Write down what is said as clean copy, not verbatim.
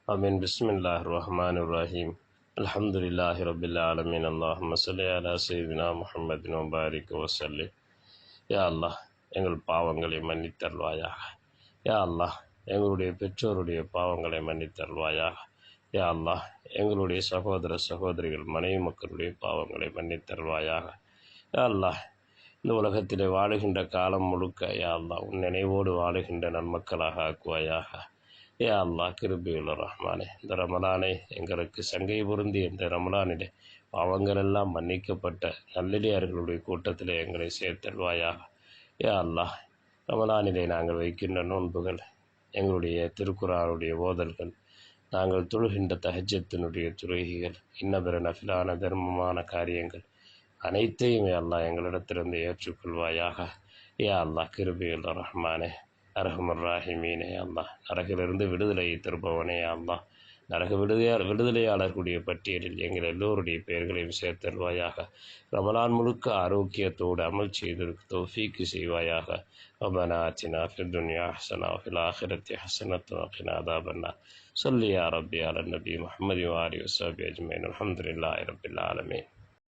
آمين. بسم الله الرحمن الرحيم. الحمد لله رب العالمين. اللهم صل على سيدنا محمد وبارك وسلم. யா அல்லாஹ், எங்கள் பாவங்களை மன்னித்தருள்வாயாக. யா அல்லாஹ், எங்களுடைய பெற்றோருடைய பாவங்களை மன்னித்தருள்வாயாக. யா அல்லாஹ், எங்களுடைய சகோதர சகோதரிகள் மனைவி மக்களுடைய பாவங்களை மன்னித்தருள்வாயாக. யா அல்லாஹ், இந்த உலகத்திலே வாழுகின்ற காலம் முழுக்க யா அல்லாஹ் உன் நினைவோடு வாழுகின்ற நன்மக்களாக ஆக்குவாயாக. யா அல்லாஹ், கிருபையுள்ள ரஹ்மானே, இந்த ரமலானை எங்களுக்கு சங்கை பொருந்தி இந்த ரமலானிலே பாவங்களெல்லாம் மன்னிக்கப்பட்ட நல்லடியார்களுடைய கூட்டத்திலே எங்களை சேர்த்தல்வாயாக. யா அல்லாஹ், ரமலானிலே நாங்கள் வைக்கின்ற நோன்புகள், எங்களுடைய திருக்குரானுடைய ஓதல்கள், நாங்கள் தொழுகின்ற தஹஜத்தினுடைய துறைகள், இன்னபிற நஃபிலான தர்மமான காரியங்கள் அனைத்தையும் யா அல்லாஹ் எங்களிடத்திலிருந்து ஏற்றுக்கொள்வாயாக. யா அல்லாஹ், கிருபையுள்ள ரஹ்மானே, அரஹமர் ராஹிமீனே, அல்லாஹ் நரகிலிருந்து விடுதலை தருபவனே, அல்லாஹ் நரக விடுதலையாளர்களுடைய பட்டியலில் எங்கள் எல்லோருடைய பெயர்களையும் சேர்த்தல்வாயாக. ரமலான் முழுக்க ஆரோக்கியத்தோடு அமல் செய்ததற்கு தௌஃபீக்கு செய்வாயாக. ரப்பனா ஆத்தினா ஃபித் துன்யா ஹஸனா வ ஃபில் ஆখিরাতি ஹஸனத்தன் வ கினா அஸாபன்னார். ஸல்லி யா ரப்பி அலா நபி முஹம்மதி வ ஆலிஹி வ ஸஹ்பிஹி அஜ்மஈன். அல்ஹம்துலில்லாஹி ரப்பில் ஆலமீன்.